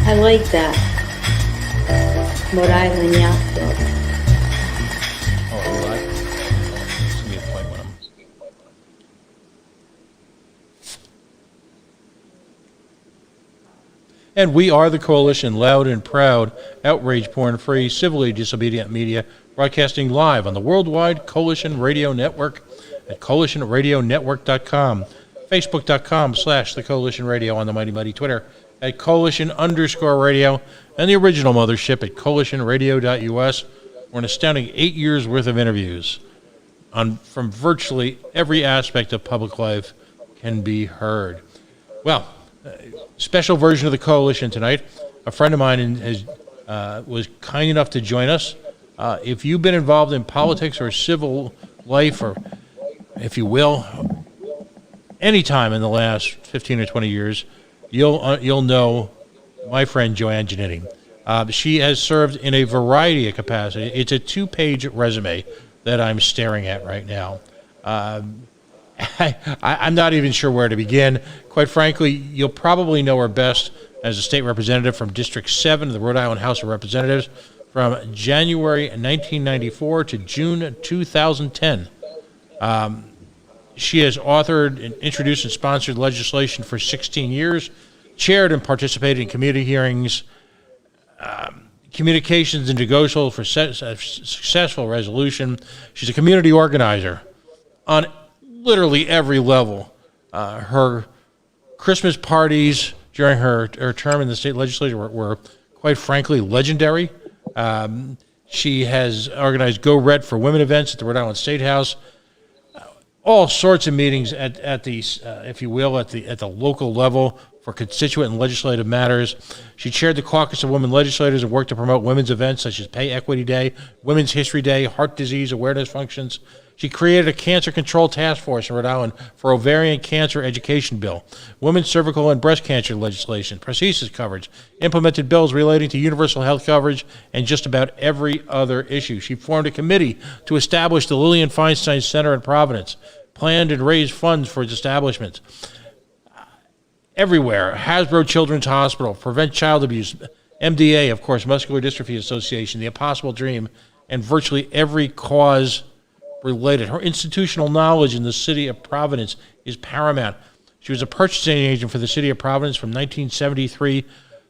I like that. Rhode Island Yacht Club. Oh, do I? Give me a point when I'm... And we are the Coalition, loud and proud, outrage porn-free, civilly disobedient media, broadcasting live on the worldwide Coalition Radio Network at coalitionradionetwork.com, facebook.com/the Coalition Radio, on the Mighty Mighty Twitter at Coalition_radio, and the original mothership at coalitionradio.us, where an astounding 8 years worth of interviews from virtually every aspect of public life can be heard. Well, special version of the Coalition tonight. A friend of mine was kind enough to join us. If you've been involved in politics or civil life, or if you will, any time in the last 15 or 20 years, you'll know my friend Joanne Giannini. She has served in a variety of capacities. It's a 2-page resume that I'm staring at right now. I'm not even sure where to begin. Quite frankly, you'll probably know her best as a state representative from District 7 of the Rhode Island House of Representatives from January 1994 to June 2010. She has authored and introduced and sponsored legislation for 16 years, chaired and participated in community hearings, communications and negotiations for successful resolution. She's a community organizer on literally every level. Her Christmas parties during her term in the state legislature were quite frankly legendary. She has organized Go Red for Women events at the Rhode Island State House, all sorts of meetings at the, if you will, at the local level for constituent and legislative matters. She chaired the caucus of women legislators and worked to promote women's events such as Pay Equity Day, Women's History Day, heart disease awareness functions. She created a cancer control task force in Rhode Island for ovarian cancer education bill, women's cervical and breast cancer legislation, prosthesis coverage, implemented bills relating to universal health coverage, and just about every other issue. She formed a committee to establish the Lillian Feinstein Center in Providence, planned and raised funds for its establishment. Everywhere, Hasbro Children's Hospital, Prevent Child Abuse, MDA, of course, Muscular Dystrophy Association, the Impossible Dream, and virtually every cause related. Her institutional knowledge in the city of Providence is paramount. She was a purchasing agent for the city of Providence from 1973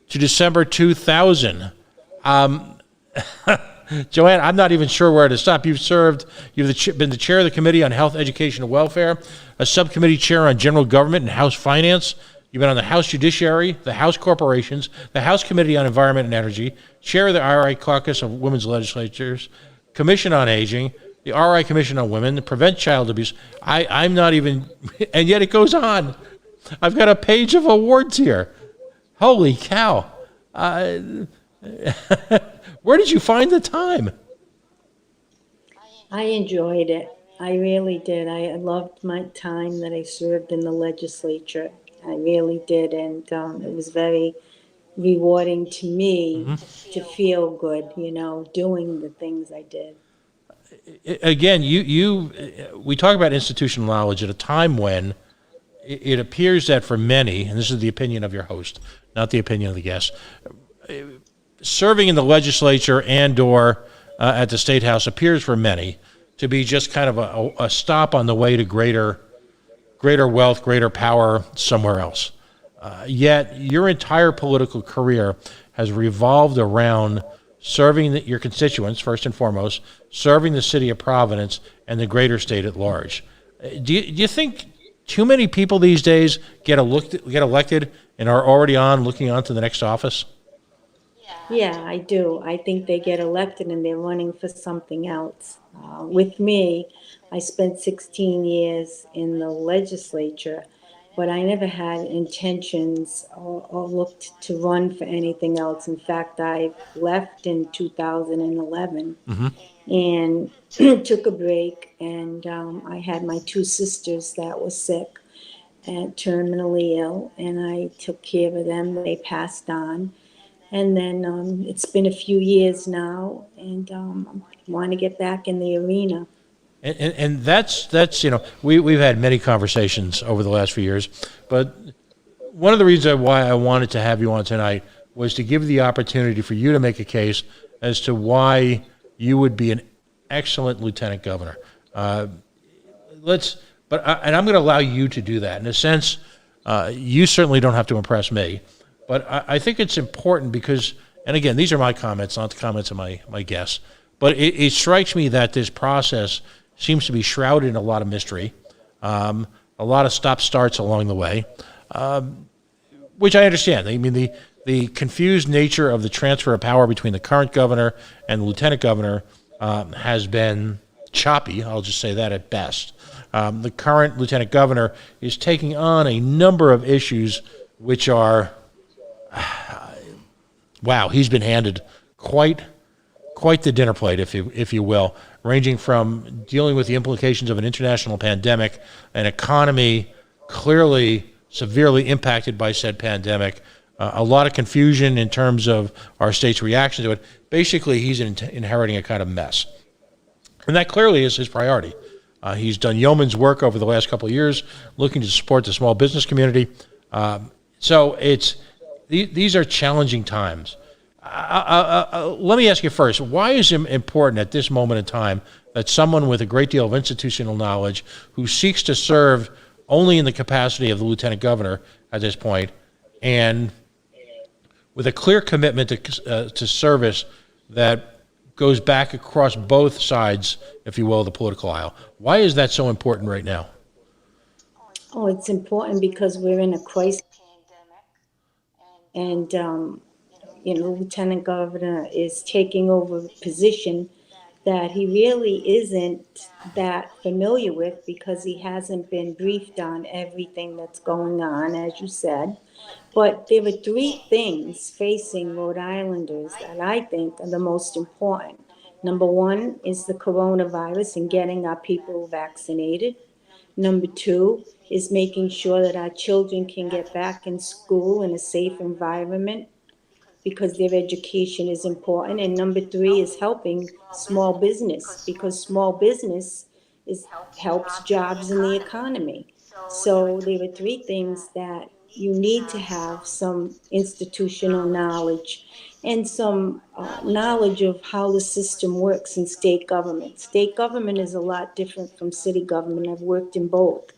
to December 2000. Joanne, I'm not even sure where to stop. You've been the chair of the Committee on Health, Education, and Welfare, a subcommittee chair on General Government and House Finance. You've been on the House Judiciary, the House Corporations, the House Committee on Environment and Energy, chair of the RI Caucus of Women's Legislatures, Commission on Aging, the RI Commission on Women, Prevent Child Abuse. I'm not even, and yet it goes on. I've got a page of awards here. Holy cow. Where did you find the time? I enjoyed it. I really did. I loved my time that I served in the legislature. I really did. And it was very rewarding to me to feel good, doing the things I did. Again, we talk about institutional knowledge at a time when it appears that for many, and this is the opinion of your host, not the opinion of the guest, serving in the legislature and or at the State House appears for many to be just kind of a stop on the way to greater wealth, greater power somewhere else. Yet your entire political career has revolved around serving your constituents, first and foremost, serving the city of Providence and the greater state at large. Do you think too many people these days get elected and are already looking on to the next office? Yeah, I do. I think they get elected and they're running for something else. With me, I spent 16 years in the legislature, but I never had intentions or looked to run for anything else. In fact, I left in 2011 and took a break, and I had my 2 sisters that were sick and terminally ill, and I took care of them. They passed on. And then it's been a few years now, and I want to get back in the arena. And that's we've had many conversations over the last few years, but one of the reasons why I wanted to have you on tonight was to give the opportunity for you to make a case as to why you would be an excellent lieutenant governor. And I'm going to allow you to do that. In a sense, you certainly don't have to impress me, but I think it's important because, and again, these are my comments, not the comments of my guests, but it strikes me that this process seems to be shrouded in a lot of mystery, a lot of stop-starts along the way, which I understand. I mean, the confused nature of the transfer of power between the current governor and the lieutenant governor has been choppy, I'll just say that at best. The current lieutenant governor is taking on a number of issues which are, wow, he's been handed quite the dinner plate, if you will, ranging from dealing with the implications of an international pandemic, an economy clearly severely impacted by said pandemic, a lot of confusion in terms of our state's reaction to it. Basically, he's inheriting a kind of mess. And that clearly is his priority. He's done yeoman's work over the last couple of years looking to support the small business community. So these are challenging times. Let me ask you first, why is it important at this moment in time that someone with a great deal of institutional knowledge who seeks to serve only in the capacity of the lieutenant governor at this point and with a clear commitment to service that goes back across both sides, if you will, of the political aisle, why is that so important right now? Oh, it's important because we're in a crisis. And, the lieutenant governor is taking over a position that he really isn't that familiar with because he hasn't been briefed on everything that's going on, as you said. But there are three things facing Rhode Islanders that I think are the most important. Number one is the coronavirus and getting our people vaccinated. Number two is making sure that our children can get back in school in a safe environment because their education is important. And number three is helping small business because small business helps jobs in the economy. So there are three things that you need to have some institutional knowledge and some knowledge of how the system works in state government. State government is a lot different from city government. I've worked in both.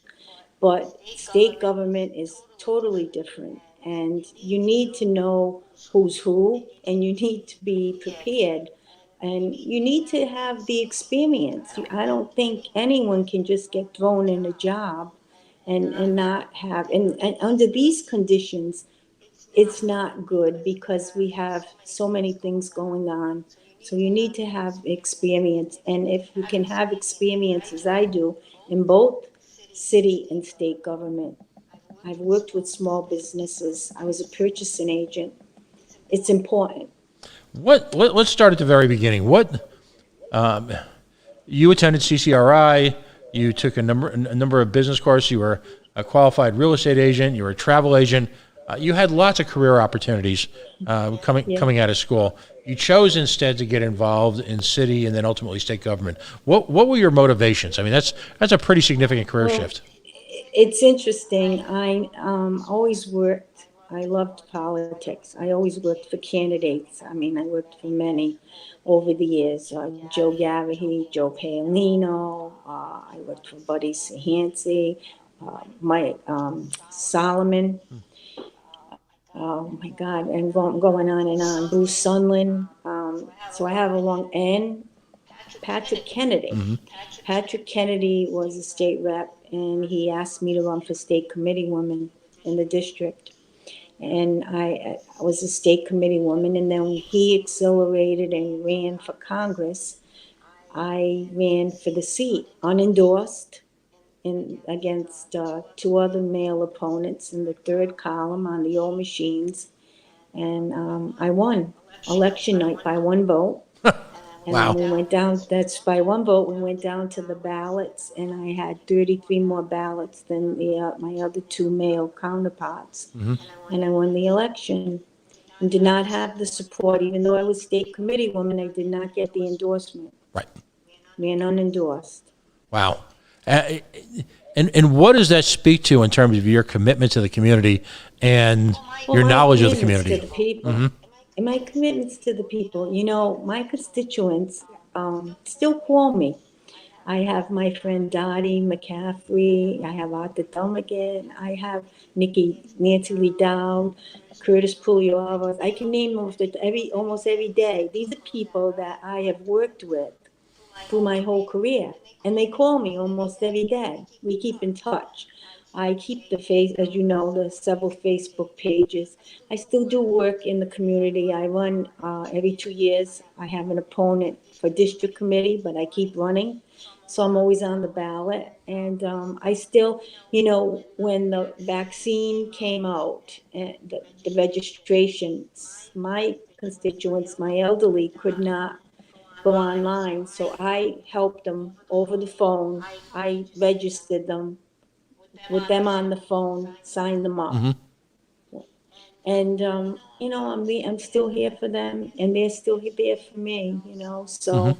But state government is totally different. And you need to know who's who, and you need to be prepared. And you need to have the experience. I don't think anyone can just get thrown in a job and not have, and under these conditions, it's not good because we have so many things going on. So you need to have experience. And if you can have experience, as I do, in both city and state government. I've worked with small businesses. I was a purchasing agent. It's important. Let's start at the very beginning. You attended CCRI. You took a number of business courses. You were a qualified real estate agent. You were a travel agent. You had lots of career opportunities coming out of school. You chose instead to get involved in city and then ultimately state government. What were your motivations? I mean, that's a pretty significant career shift. It's interesting. I always worked. I loved politics. I always worked for candidates. I mean, I worked for many over the years. Joe Gavahy, Joe Paolino. I worked for Buddy Sahansi, Mike Solomon. Oh my God, and going on and on. Bruce Sunland. So I have and Patrick Kennedy. Mm-hmm. Patrick Kennedy was a state rep, and he asked me to run for state committee woman in the district. And I was a state committee woman, and then when he accelerated and ran for Congress, I ran for the seat, unendorsed, against two other male opponents in the third column on the old machines. And I won election night by one vote. And wow. we went down, that's by one vote, we went down to the ballots, and I had 33 more ballots than my other two male counterparts. Mm-hmm. And I won the election and did not have the support, even though I was state committee woman, I did not get the endorsement. Right. Ran unendorsed. Wow. And what does that speak to in terms of your commitment to the community and Well, your my knowledge of the commitments to community? the people, and my commitments to the people, my constituents still call me. I have my friend Dottie McCaffrey, I have Arthur Dunnigan, I have Nancy Lee Dowd, Curtis Pugliarovas. I can name almost every day. These are people that I have worked with through my whole career. And they call me almost every day. We keep in touch. I keep as you know, the several Facebook pages. I still do work in the community. I run every 2 years. I have an opponent for district committee, but I keep running. So I'm always on the ballot. And I still, when the vaccine came out, and the registrations, my constituents, my elderly could not go online. So I helped them over the phone. I registered them with them on the phone, signed them up. And, I'm still here for them and they're still there for me. So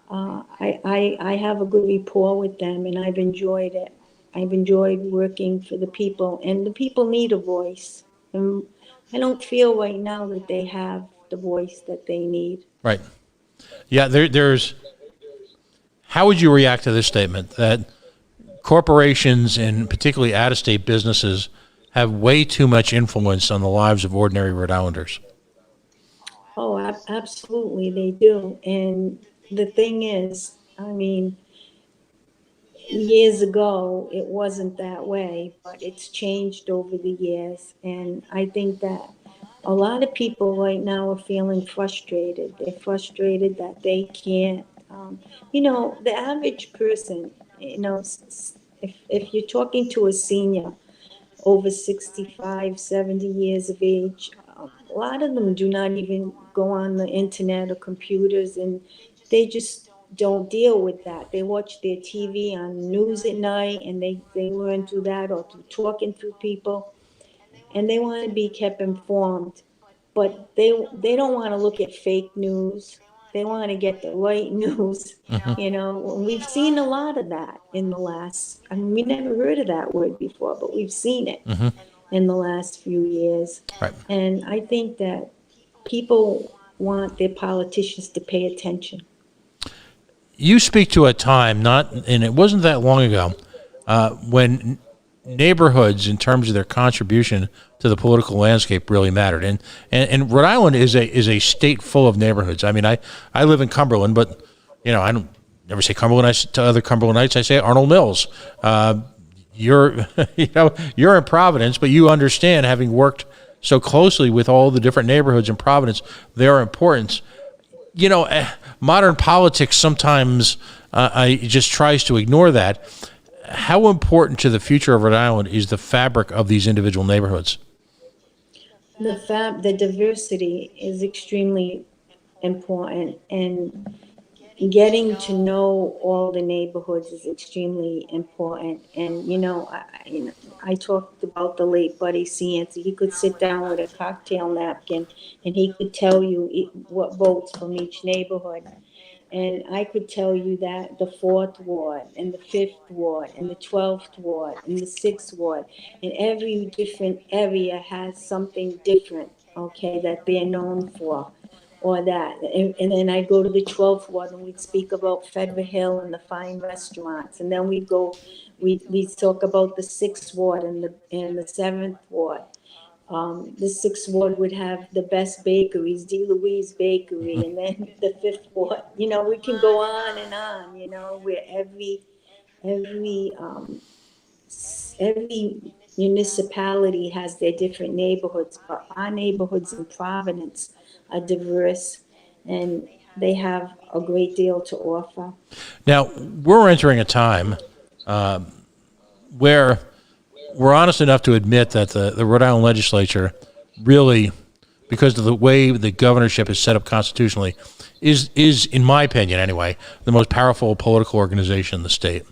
I have a good rapport with them and I've enjoyed it. I've enjoyed working for the people and the people need a voice. And I don't feel right now that they have the voice that they need. Right. Yeah, there's. How would you react to this statement that corporations and particularly out-of-state businesses have way too much influence on the lives of ordinary Rhode Islanders? Oh, absolutely, they do. And the thing is, years ago, it wasn't that way, but it's changed over the years. And I think that a lot of people right now are feeling frustrated. They're frustrated that they can't, the average person, if you're talking to a senior over 65, 70 years of age, a lot of them do not even go on the internet or computers, and they just don't deal with that. They watch their TV on news at night, and they learn through that or through talking through people, and they want to be kept informed. But they don't want to look at fake news. They want to get the right news. We've seen a lot of that in the last, we never heard of that word before, but we've seen it in the last few years. Right. And I think that people want their politicians to pay attention. You speak to a time, and it wasn't that long ago, when neighborhoods, in terms of their contribution to the political landscape, really mattered. And Rhode Island is a state full of neighborhoods. I live in Cumberland, but I don't never say Cumberland. To other Cumberlandites, I say Arnold Mills. You're you're in Providence, but you understand, having worked so closely with all the different neighborhoods in Providence, their importance. Modern politics sometimes just tries to ignore that. How important to the future of Rhode Island is the fabric of these individual neighborhoods? The diversity is extremely important, and getting to know all the neighborhoods is extremely important. And I talked about the late Buddy Cianci. He could sit down with a cocktail napkin and he could tell you what votes from each neighborhood. And I could tell you that the 4th Ward and the 5th Ward and the 12th Ward and the 6th Ward, and every different area has something different, okay, that they're known for. Or that, and then I go to the 12th Ward and we'd speak about Federal Hill and the fine restaurants, and then we talk about the 6th Ward and the 7th Ward. The 6th Ward would have the best bakeries, D. Louise Bakery, and then the 5th Ward. We can go on and on. Where every municipality has their different neighborhoods, but our neighborhoods in Providence are diverse, and they have a great deal to offer. Now, we're entering a time where we're honest enough to admit that the Rhode Island legislature really, because of the way the governorship is set up constitutionally, is, in my opinion anyway, the most powerful political organization in the state.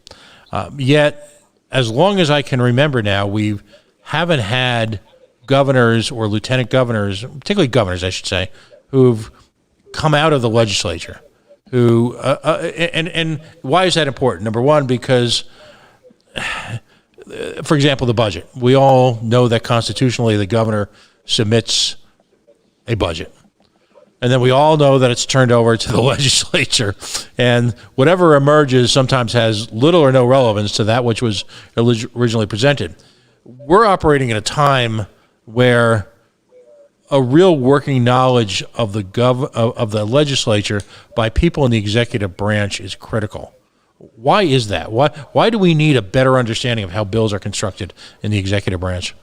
Yet, as long as I can remember now, we haven't had governors or lieutenant governors, particularly governors, I should say, who've come out of the legislature. And why is that important? Number one, because for example, the budget. We all know that constitutionally the governor submits a budget. And then we all know that it's turned over to the legislature. And whatever emerges sometimes has little or no relevance to that which was originally presented. We're operating in a time where a real working knowledge of the legislature by people in the executive branch is critical. Why is that? Why do we need a better understanding of how bills are constructed in the executive branch?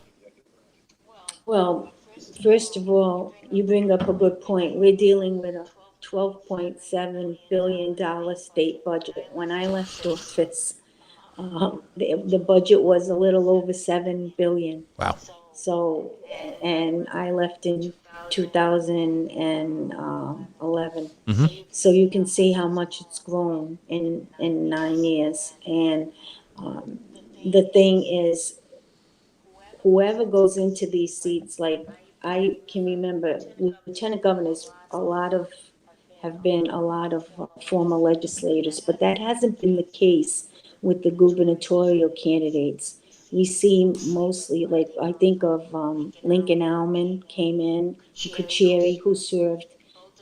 Well, first of all, you bring up a good point. We're dealing with a $12.7 billion state budget. When I left office, the budget was a little over $7 billion. Wow. So, and I left in 2011. So you can see how much it's grown in 9 years. And the thing is, whoever goes into these seats, like I can remember, lieutenant governors, have been a lot of former legislators, but that hasn't been the case with the gubernatorial candidates. We see mostly, like I think of Lincoln Alman came in, Kucheri, who served,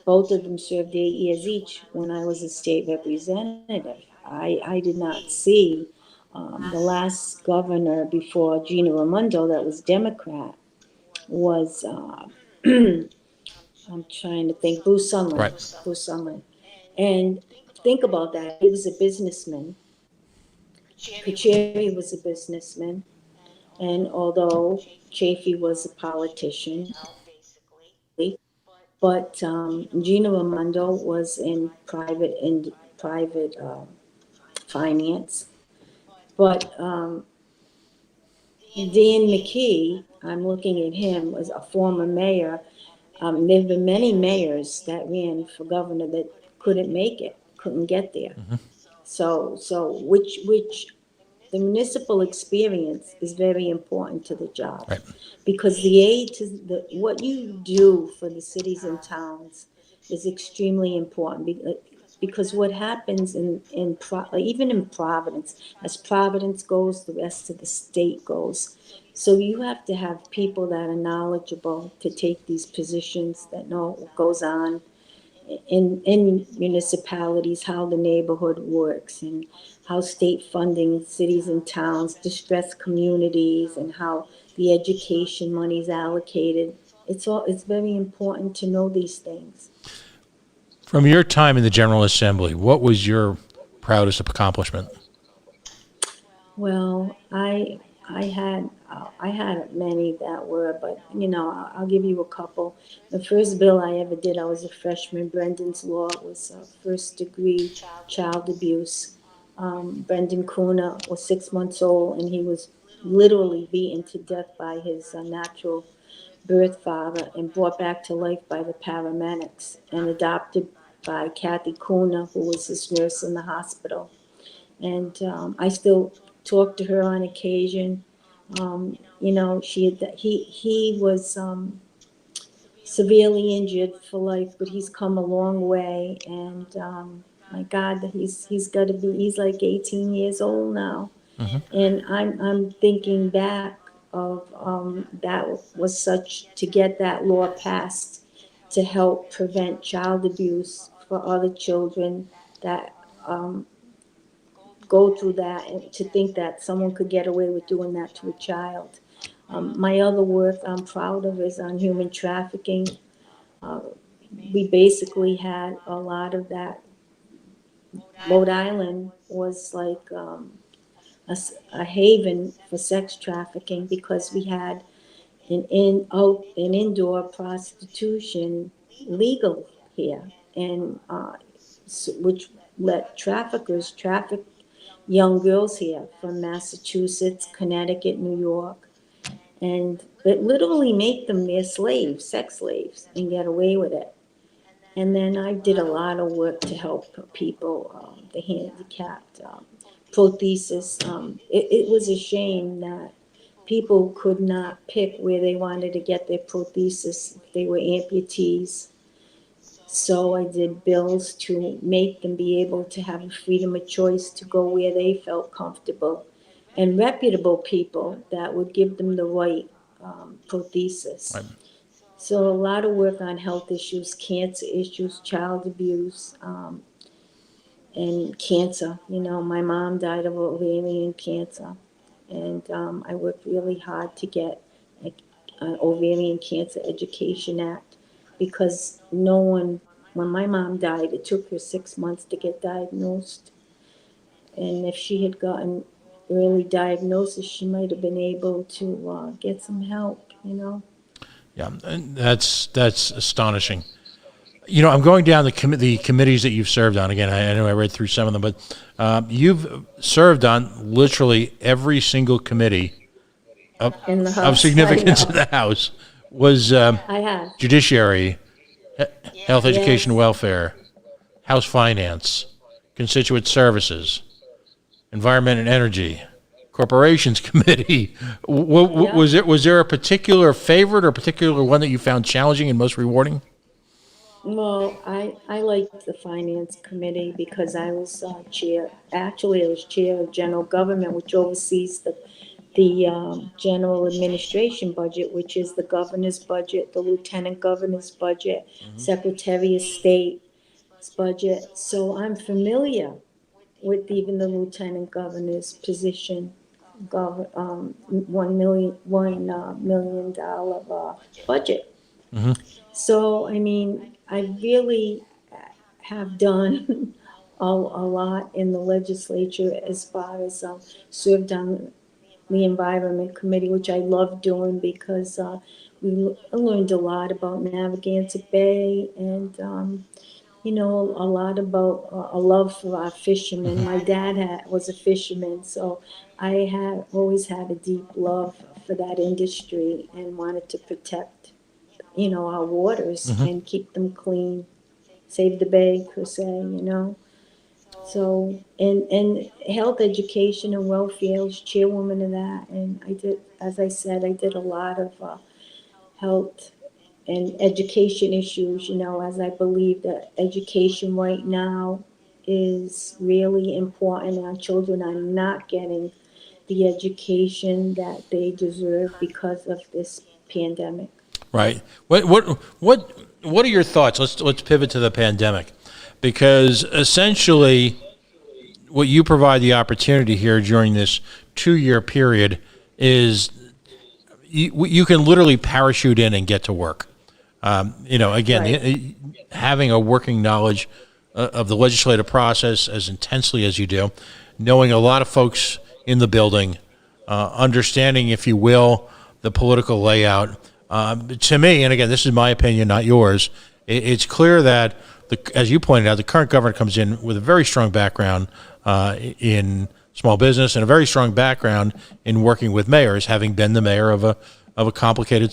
both of them served 8 years each when I was a state representative. I did not see the last governor before Gina Raimondo, that was Democrat, was I'm trying to think, Bruce Sumlin. Right. Bruce Sumlin. And think about that. He was a businessman. Kucheri was a businessman. And although Chafee was a politician, but Gina Raimondo was in private finance. But Dan McKee, I'm looking at him as a former mayor. There have been many mayors that ran for governor that couldn't make it, couldn't get there. So which the municipal experience is very important to the job. Right. Because the aid to what you do for the cities and towns is extremely important. Because what happens even in Providence, as Providence goes, the rest of the state goes. So you have to have people that are knowledgeable to take these positions, that know what goes on in municipalities, how the neighborhood works, and how state funding cities and towns, distressed communities, and how the education money is allocated. It's very important to know these things. From your time in the General Assembly, what was your proudest accomplishment? Well, I had many that were, but I'll give you a couple. The first bill I ever did, I was a freshman. Brendan's Law was first degree child abuse. Brendan Kuna was 6 months old, and he was literally beaten to death by his natural birth father and brought back to life by the paramedics and adopted by Kathy Kuna, who was his nurse in the hospital. And I still talk to her on occasion. He was severely injured for life, but he's come a long way. And my God, he's like 18 years old now. And I'm thinking back of that was such to get that law passed to help prevent child abuse for other children that go through that, and to think that someone could get away with doing that to a child. My other work I'm proud of is on human trafficking. We basically had a lot of that. Rhode Island was like a haven for sex trafficking because we had an indoor prostitution legal here, and which let traffickers traffic young girls here from Massachusetts, Connecticut, New York, and it literally make them their slaves, sex slaves, and get away with it. And then I did a lot of work to help people, the handicapped, prothesis. It was a shame that people could not pick where they wanted to get their prothesis if they were amputees. So I did bills to make them be able to have a freedom of choice to go where they felt comfortable and reputable people that would give them the right prothesis. Right. So a lot of work on health issues, cancer issues, child abuse, and cancer. You know, my mom died of ovarian cancer, and I worked really hard to get an ovarian cancer education act because no one, when my mom died, it took her 6 months to get diagnosed, and if she had gotten early diagnosis, she might have been able to get some help. You know. Yeah, and that's astonishing. You know, I'm going down the committees that you've served on. Again, I know I read through some of them, but you've served on literally every single committee In the of house, I significance in know. the House. Was I have. Judiciary, Health, Education, Yes. Welfare, House Finance, Constituent Services, Environment and Energy, Corporations Committee. Yeah. Was there a particular favorite or a particular one that you found challenging and most rewarding? Well, I liked the finance committee because I was chair, actually I was chair of general government, which oversees the general administration budget, which is the governor's budget, the lieutenant governor's budget, secretary of state's budget. So I'm familiar with even the lieutenant governor's position, $1 million budget. So, I mean, I really have done a lot in the legislature as far as served on the Environment Committee, which I love doing because I learned a lot about Narragansett Bay and, you know, a lot about a love for our fishermen. My dad was a fisherman, so I had always had a deep love for that industry and wanted to protect, you know, our waters and keep them clean, save the bay per se, you know. So, and health education and welfare, I was chairwoman of that, and I did, as I said, I did a lot of health and education issues, you know, as I believe that education right now is really important. Our children are not getting the education that they deserve because of this pandemic. Right. What are your thoughts? Let's pivot to the pandemic, because essentially, what you provide the opportunity here during this 2 year period is you can literally parachute in and get to work. Again, Right. having a working knowledge of the legislative process as intensely as you do, knowing a lot of folks in the building, understanding, if you will, the political layout. To me, and again, this is my opinion, not yours, it's clear that, as you pointed out, the current governor comes in with a very strong background in small business and a very strong background in working with mayors, having been the mayor of a complicated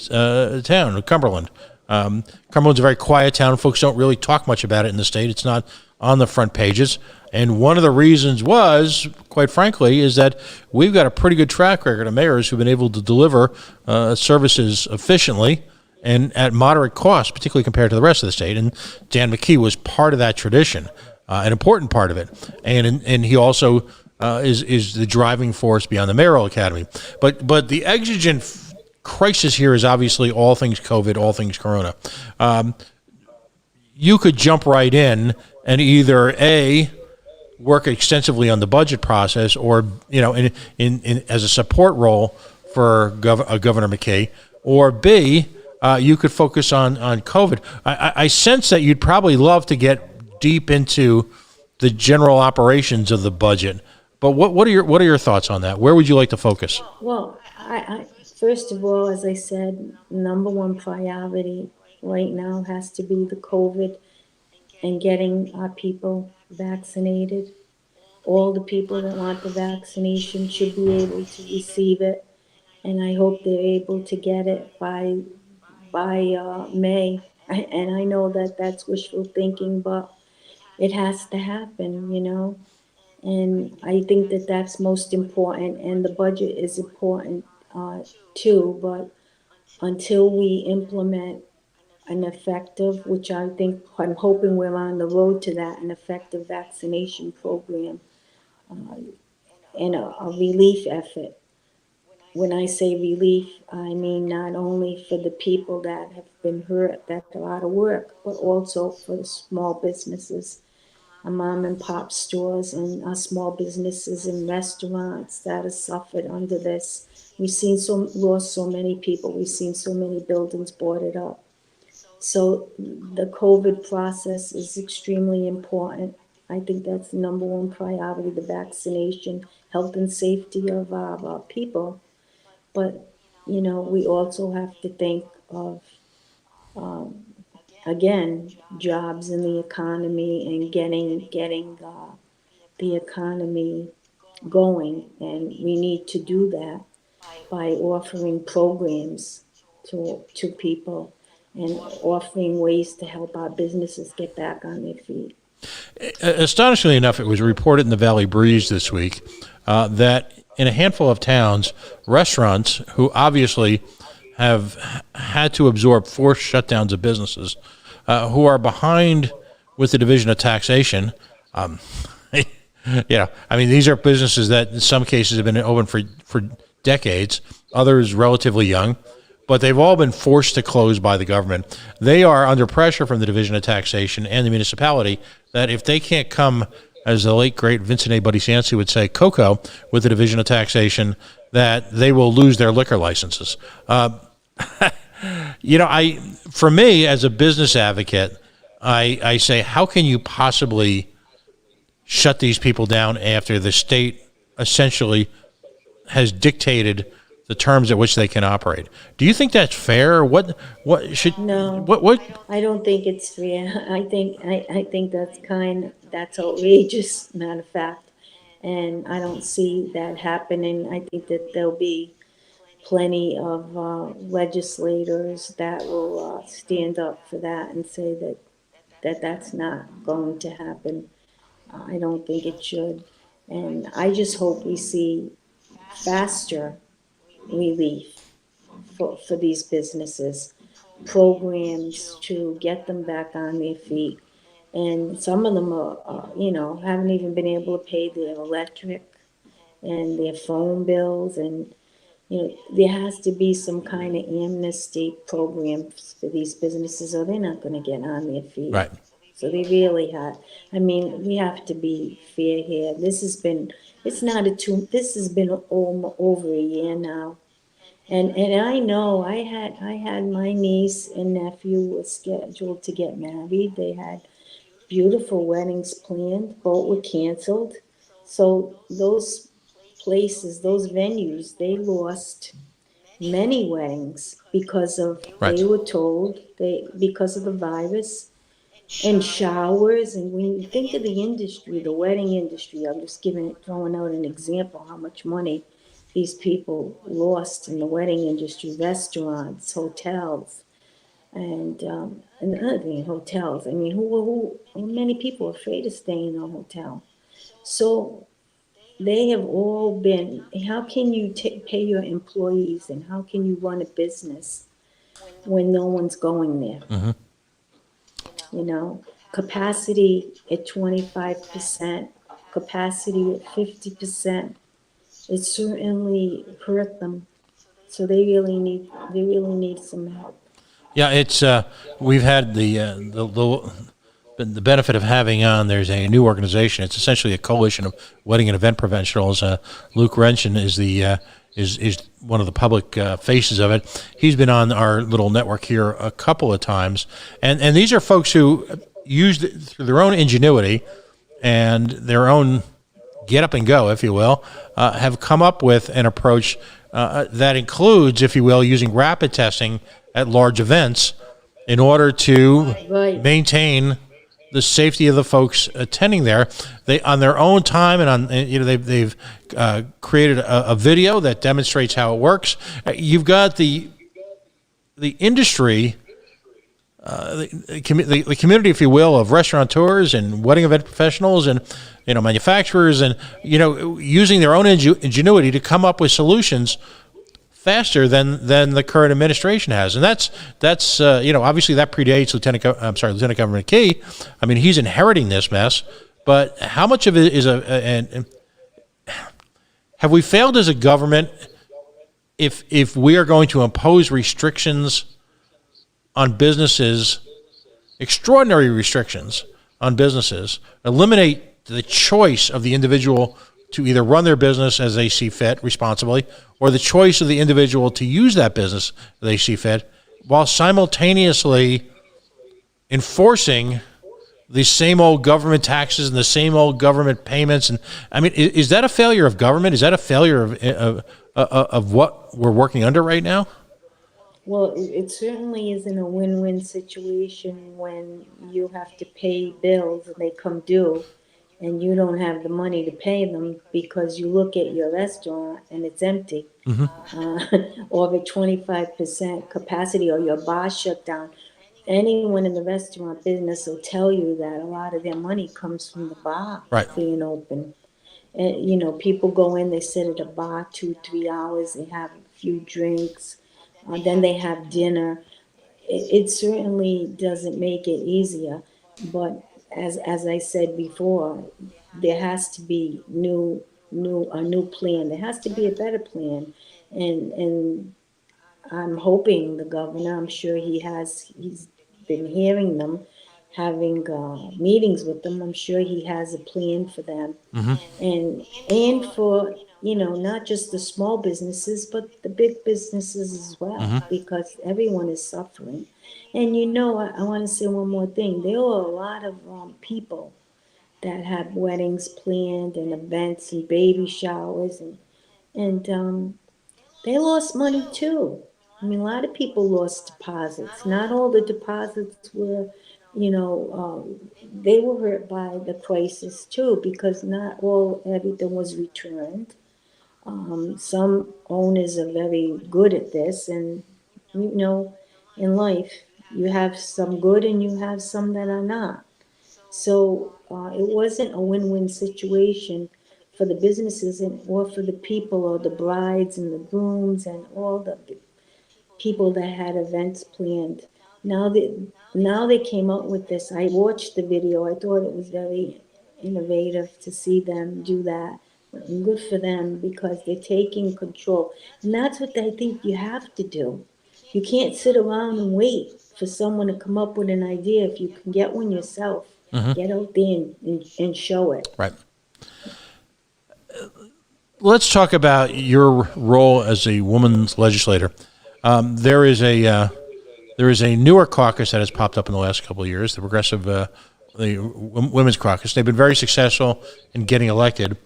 town, Cumberland. Cumberland's a very quiet town. Folks don't really talk much about it in the state. It's not on the front pages. And one of the reasons was, quite frankly, is that we've got a pretty good track record of mayors who've been able to deliver services efficiently and at moderate cost, particularly compared to the rest of the state. And Dan McKee was part of that tradition, an important part of it. And he also is the driving force beyond the mayoral academy. But the exigent crisis here is obviously all things COVID, all things Corona. You could jump right in and either work extensively on the budget process, or in as a support role for Governor McKee, or B, you could focus on COVID. I sense that you'd probably love to get deep into the general operations of the budget. But what are your thoughts on that? Where would you like to focus? Well, I first of all, as I said, number one priority right now has to be the COVID and getting our people vaccinated. All the people that want the vaccination should be able to receive it, and I hope they're able to get it by May. And I know that that's wishful thinking, but it has to happen, you know. And I think that that's most important, and the budget is important too. But until we implement an effective, which I think I'm hoping we're on the road to that, an effective vaccination program, in a relief effort. When I say relief, I mean not only for the people that have been hurt, that are out of work, but also for the small businesses, mom and pop stores and small businesses and restaurants that have suffered under this. We've seen lost so many people. We've seen so many buildings boarded up. So the COVID process is extremely important. I think that's the number one priority, the vaccination, health and safety of our people. But, we also have to think of, again, jobs in the economy and getting the economy going. And we need to do that by offering programs to people and offering ways to help our businesses get back on their feet. Astonishingly enough, it was reported in the Valley Breeze this week that in a handful of towns, restaurants who obviously have had to absorb forced shutdowns of businesses, who are behind with the Division of Taxation. These are businesses that in some cases have been open for decades, others relatively young, but they've all been forced to close by the government. They are under pressure from the Division of Taxation and the municipality that if they can't come, as the late, great Vincent A. Buddy Sansi would say, Coco, with the Division of Taxation, that they will lose their liquor licenses. For me, as a business advocate, I say, how can you possibly shut these people down after the state essentially has dictated the terms at which they can operate? Do you think that's fair? What should No, what I don't think it's fair. I think that's outrageous, matter of fact, and I don't see that happening. I think that there'll be plenty of legislators that will stand up for that and say that's not going to happen. I don't think it should, and I just hope we see faster relief for these businesses, programs to get them back on their feet. And some of them haven't even been able to pay their electric and their phone bills. And, there has to be some kind of amnesty programs for these businesses or they're not going to get on their feet. right? So they really have. We have to be fair here. This has been over a year now. And I know I had my niece and nephew was scheduled to get married. They had beautiful weddings planned, both were canceled. So those places, those venues, they lost many weddings because Right. they were told because of the virus and showers. And when you think of the industry, the wedding industry, I'm just throwing out an example how much money these people lost in the wedding industry, restaurants, hotels, and another thing, hotels. Who many people are afraid of staying in a hotel. So they have all been, how can you pay your employees and how can you run a business when no one's going there? Mm-hmm. Capacity at 25%, capacity at 50%. It certainly hurt them. So they really need some help. Yeah, it's we've had the benefit of having on. There's a new organization. It's essentially a coalition of wedding and event professionals. Luke Renshin is is one of the public faces of it. He's been on our little network here a couple of times, and these are folks who use through their own ingenuity and their own get up and go, if you will, have come up with an approach that includes, if you will, using rapid testing at large events in order to Right. maintain the safety of the folks attending there. They, on their own time, and they've created a video that demonstrates how it works. You've got the industry. The community, if you will, of restaurateurs and wedding event professionals and manufacturers, and using their own ingenuity to come up with solutions faster than the current administration has, and that's obviously that predates Lieutenant Governor Key. He's inheriting this mess, but how much of it is have we failed as a government if we are going to impose restrictions on businesses, extraordinary restrictions on businesses, eliminate the choice of the individual to either run their business as they see fit responsibly, or the choice of the individual to use that business as they see fit, while simultaneously enforcing the same old government taxes and the same old government payments? And I mean, is that a failure of government? Is that a failure of what we're working under right now? Well, it certainly isn't a win-win situation when you have to pay bills and they come due and you don't have the money to pay them because you look at your restaurant and it's empty. Or the 25% capacity, or your bar shut down. Anyone in the restaurant business will tell you that a lot of their money comes from the bar Right. being open. And, people go in, they sit at a bar 2-3 hours, they have a few drinks, then they have dinner. It certainly doesn't make it easier, but as I said before, there has to be a new plan. There has to be a better plan, and I'm hoping the governor. I'm sure he's been hearing them, having meetings with them. I'm sure he has a plan for them, and for not just the small businesses but the big businesses as well, because everyone is suffering. And I want to say one more thing. There were a lot of people that had weddings planned and events and baby showers, and they lost money too. I mean, a lot of people lost deposits. Not all the deposits were, they were hurt by the crisis too, because not everything was returned. Some owners are very good at this, and you know, in life, you have some good and you have some that are not. So it wasn't a win-win situation for the businesses or for the people, or the brides and the grooms and all the people that had events planned. Now they came out with this. I watched the video. I thought it was very innovative to see them do that. And good for them, because they're taking control. And that's what I think you have to do. You can't sit around and wait for someone to come up with an idea. If you can get one yourself, get out there and show it. Right. Let's talk about your role as a woman's legislator. There is a newer caucus that has popped up in the last couple of years, the Progressive, the Women's Caucus. They've been very successful in getting elected.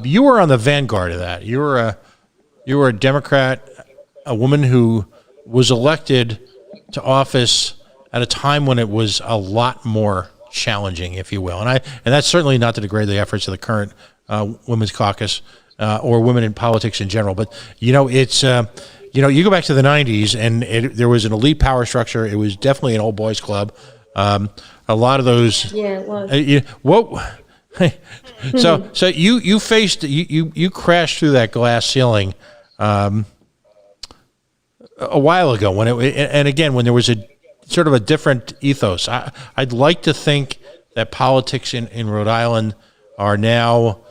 You were on the vanguard of that. You were a Democrat, a woman who was elected to office at a time when it was a lot more challenging, if you will. And that's certainly not to degrade the efforts of the current Women's Caucus or women in politics in general. But it's. You go back to the 90s, and there was an elite power structure. It was definitely an old boys club. A lot of those. Yeah, it was. What? So you faced you crashed through that glass ceiling a while ago when when there was a sort of a different ethos. I'd like to think that politics in Rhode Island are now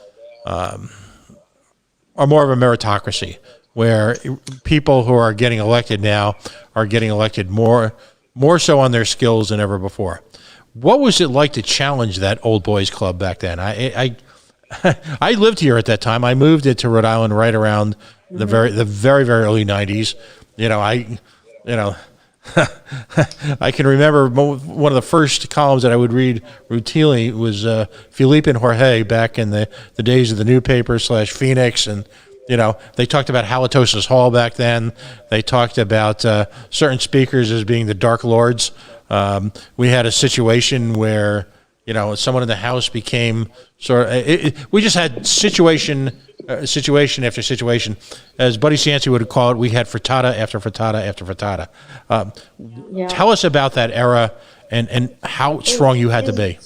are more of a meritocracy, where people who are getting elected now are getting elected more so on their skills than ever before. What was it like to challenge that old boys club back then? I lived here at that time. I moved into Rhode Island right around the very very early 90s. I can remember one of the first columns that I would read routinely was Philippe and Jorge back in the days of the New Paper / Phoenix, and they talked about Halitosis Hall back then. They talked about certain speakers as being the Dark Lords. We had a situation where, someone in the House became we just had situation after situation. As Buddy Cianci would call it, we had frittata after frittata after frittata. Tell us about that era and how strong you had to be.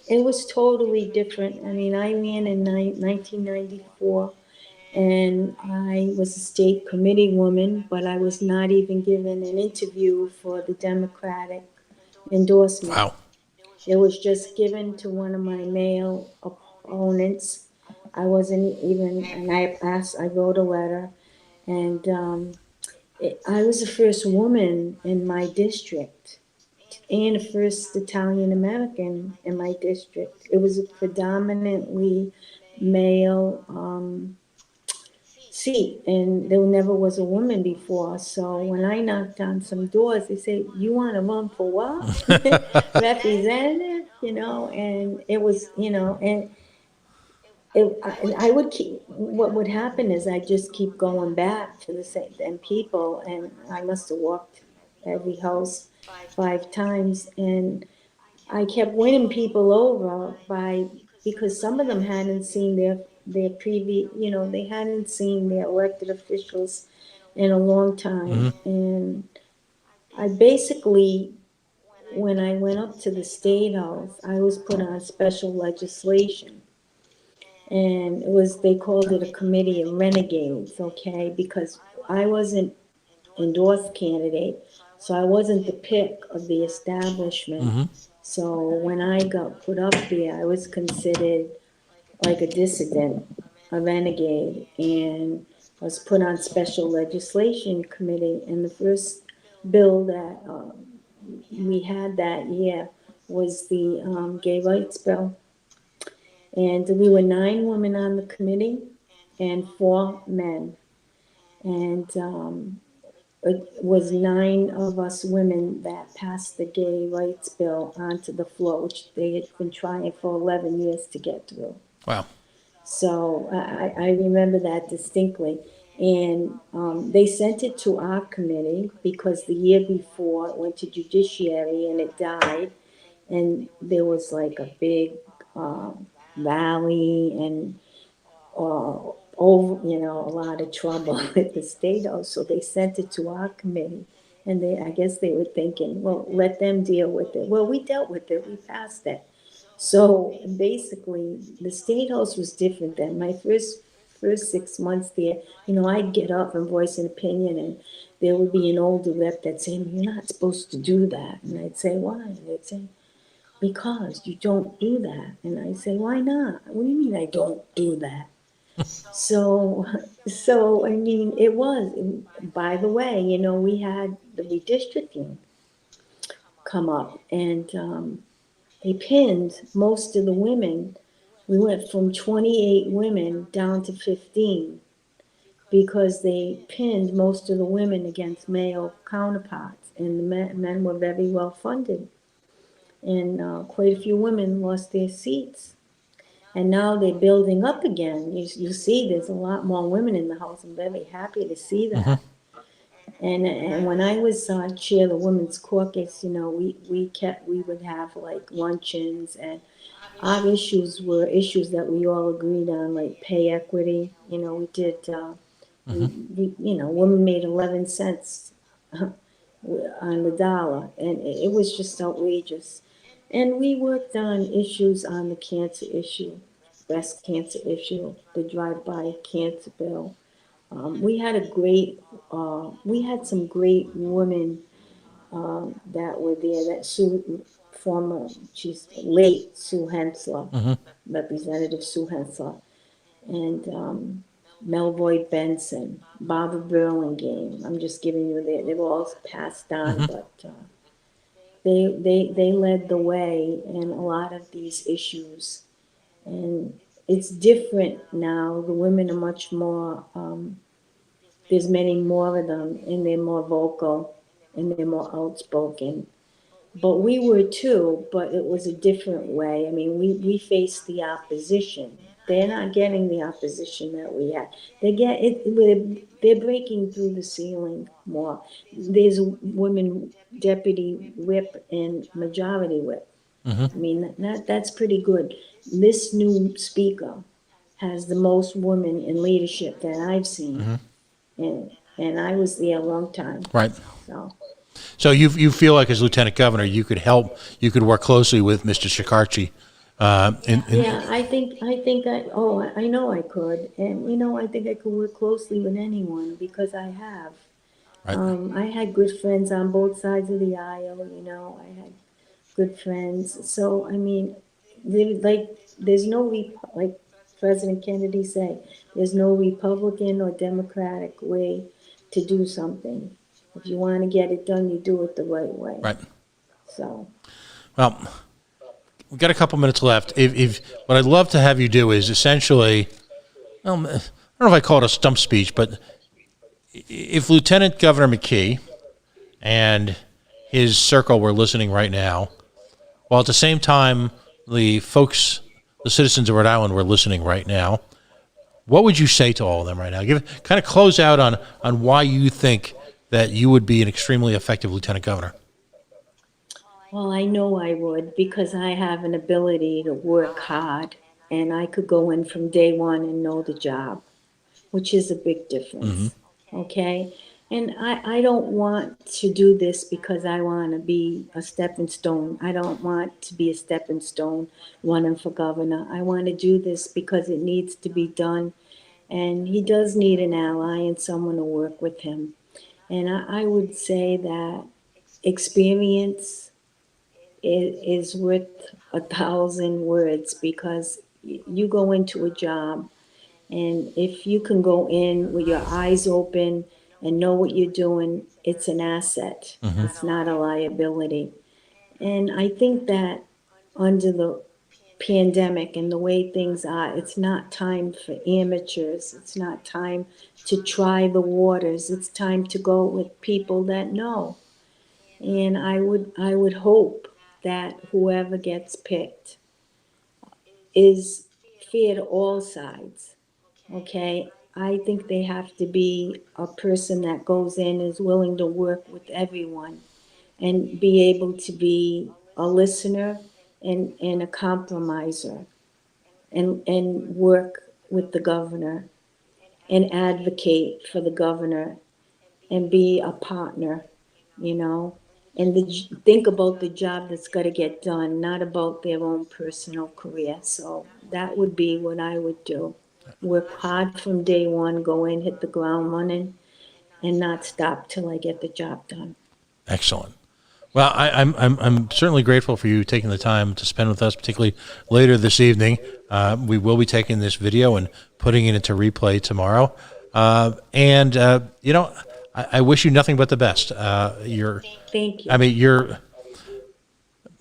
It was totally different. I mean, I ran in 1994. And I was a state committee woman, but I was not even given an interview for the Democratic endorsement. Wow. It was just given to one of my male opponents, I wasn't even, and I wrote a letter, and I was the first woman in my district and the first Italian American in my district. It was a predominantly male seat, and there never was a woman before. So when I knocked on some doors, they say, "You want to run for what? Representative?" And it was, and I would keep, what would happen is I just keep going back to the same people, and I must have walked every house 5 times, and I kept winning people over because some of them hadn't seen their previous, they hadn't seen their elected officials in a long time. And I basically, when I went up to the State House, I was put on special legislation. And they called it a committee of renegades, okay? Because I wasn't endorsed candidate, so I wasn't the pick of the establishment. So when I got put up there, I was considered like a dissident, a renegade, and I was put on special legislation committee. And the first bill that we had that year was the gay rights bill. And we were 9 women on the committee and 4 men. And it was 9 of us women that passed the gay rights bill onto the floor, which they had been trying for 11 years to get through. Wow. So I remember that distinctly. And they sent it to our committee because the year before it went to judiciary and it died. And there was like a big rally and a lot of trouble at the State House. So they sent it to our committee. And I guess they were thinking, well, let them deal with it. Well, we dealt with it. We passed it. So basically, the State House was different then. My first 6 months there, I'd get up and voice an opinion, and there would be an older rep that'd say, "You're not supposed to do that." And I'd say, "Why?" And they'd say, "Because you don't do that." And I say, "Why not?" "What do you mean I don't do that?" So I mean, it was. By the way, we had the redistricting come up, and they pinned most of the women. We went from 28 women down to 15 because they pinned most of the women against male counterparts, and the men were very well funded. And quite a few women lost their seats. And now they're building up again. You see there's a lot more women in the House. I'm very happy to see that. And when I was chair of the Women's Caucus, we would have like luncheons, and our issues were issues that we all agreed on, like pay equity. We did, women made 11 cents on the dollar, and it was just outrageous. And we worked on issues on the cancer issue, breast cancer issue, the drive-by cancer bill. We had we had some great women that were there. That she's late Sue Hensler, Representative Sue Hensler, and Melvoy Benson, Barbara Burlingame. I'm just giving you they were all passed on, but they led the way in a lot of these issues, and it's different now. The women are much more. There's many more of them, and they're more vocal, and they're more outspoken. But we were too, but it was a different way. I mean, we faced the opposition. They're not getting the opposition that we had. They're breaking through the ceiling more. There's a women deputy whip and majority whip. I mean, that's pretty good. This new speaker has the most women in leadership that I've seen. And I was there a long time. Right. So you feel like as lieutenant governor, you could work closely with Mr. Shikarchi. yeah, I know I could. And, I think I could work closely with anyone because I have. Right. I had good friends on both sides of the aisle, I had good friends. So, I mean, there's no, President Kennedy say? There's no Republican or Democratic way to do something. If you want to get it done, you do it the right way. Right. So, Well, we've got a couple minutes left. If what I'd love to have you do is essentially, I don't know if I call it a stump speech, but if Lieutenant Governor McKee and his circle were listening right now, while at the same time the citizens of Rhode Island were listening right now, what would you say to all of them right now? Kind of close out on why you think that you would be an extremely effective lieutenant governor. well, I know I would because I have an ability to work hard and I could go in from day one and know the job, which is a big difference. Okay? And I don't want to do this because I want to be a stepping stone. I don't want to be a stepping stone running for governor. I want to do this because it needs to be done. And he does need an ally and someone to work with him. And I would say that experience is worth 1,000 words because you go into a job and if you can go in with your eyes open and know what you're doing, it's an asset. It's not a liability. And I think that under the pandemic and the way things are, it's not time for amateurs. It's not time to try the waters. It's time to go with people that know. And I would hope that whoever gets picked is fair to all sides. Okay, I think they have to be a person that goes in, is willing to work with everyone and be able to be a listener and a compromiser and work with the governor and advocate for the governor and be a partner, you know, and think about the job that's got to get done, not about their own personal career. So that would be what I would do. Work hard from day one, go in, hit the ground running, and not stop till I get the job done. Excellent. Well, I'm certainly grateful for you taking the time to spend with us, particularly later this evening. We will be taking this video and putting it into replay tomorrow. I wish you nothing but the best. Thank you. I mean,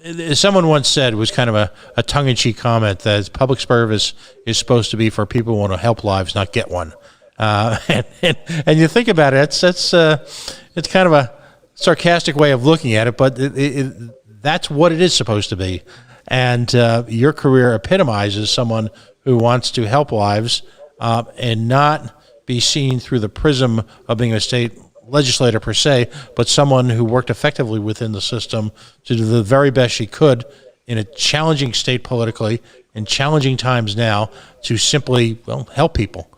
as someone once said, it was kind of a tongue-in-cheek comment that public service is supposed to be for people who want to help lives, not get one. And you think about it, it's kind of a sarcastic way of looking at it, but that's what it is supposed to be. And your career epitomizes someone who wants to help lives and not be seen through the prism of being a state legislator per se, but someone who worked effectively within the system to do the very best she could in a challenging state politically, in challenging times now, to simply, help people.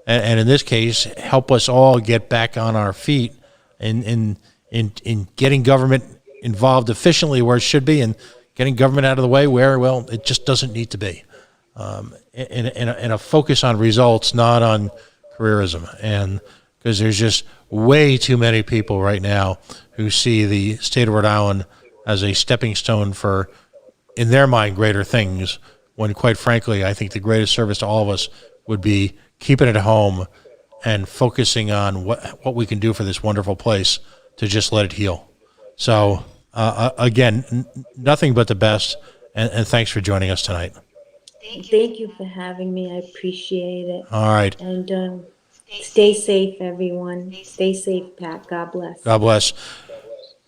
And in this case, help us all get back on our feet in getting government involved efficiently where it should be and getting government out of the way where, it just doesn't need to be. And a focus on results, not on careerism. And because there's just way too many people right now who see the state of Rhode Island as a stepping stone for, in their mind, greater things, when quite frankly, I think the greatest service to all of us would be keeping it at home and focusing on what we can do for this wonderful place to just let it heal. So, again, nothing but the best, and thanks for joining us tonight. Thank you for having me. I appreciate it. All right. And stay safe, everyone. Stay safe, Pat. God bless. God bless.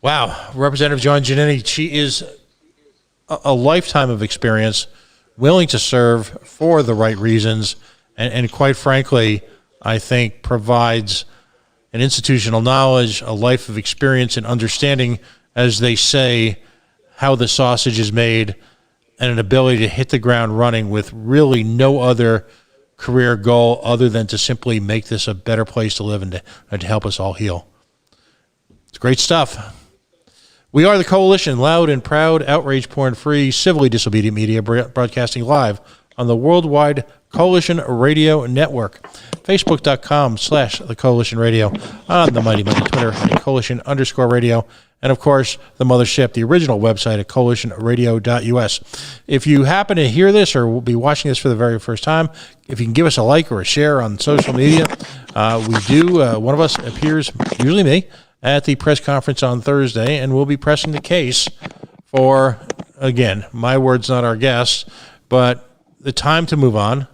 Wow. Representative Joanne Giannini, she is a lifetime of experience, willing to serve for the right reasons, and quite frankly, I think provides an institutional knowledge, a life of experience and understanding, as they say, how the sausage is made, and an ability to hit the ground running with really no other career goal other than to simply make this a better place to live and to help us all heal. It's great stuff. We are the Coalition, loud and proud, outrage porn-free, civilly disobedient media, broadcasting live on the Worldwide Coalition Radio Network. Facebook.com/The Coalition Radio, on the Mighty Mighty Twitter at Coalition_radio, and of course, the mothership, the original website at coalitionradio.us. If you happen to hear this or will be watching this for the very first time, if you can give us a like or a share on social media, we do, one of us appears, usually me, at the press conference on Thursday, and we'll be pressing the case for, again, my words, not our guests, but the time to move on.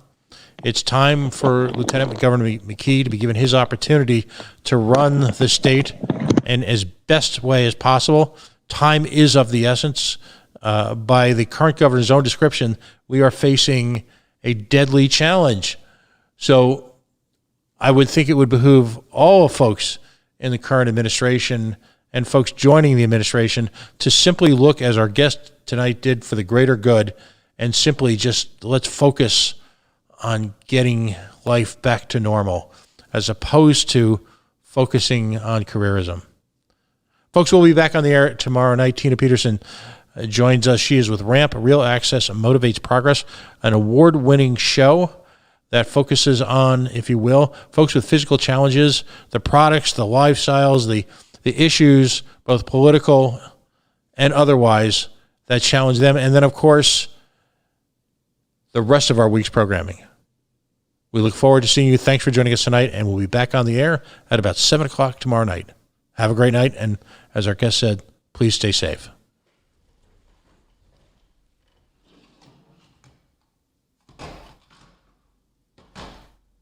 It's time for Lieutenant Governor McKee to be given his opportunity to run the state in as best way as possible. Time is of the essence. By the current governor's own description, we are facing a deadly challenge. So I would think it would behoove all folks in the current administration and folks joining the administration to simply look, as our guest tonight did, for the greater good, and simply just let's focus on getting life back to normal, as opposed to focusing on careerism. Folks, we'll be back on the air tomorrow night. Tina Peterson joins us. She is with RAMP, Real Access Motivates Progress, an award-winning show that focuses on, if you will, folks with physical challenges, the products, the lifestyles, the issues, both political and otherwise, that challenge them. And then, of course, the rest of our week's programming. We look forward to seeing you. Thanks for joining us tonight, and we'll be back on the air at about 7 o'clock tomorrow night. Have a great night, and as our guest said, please stay safe.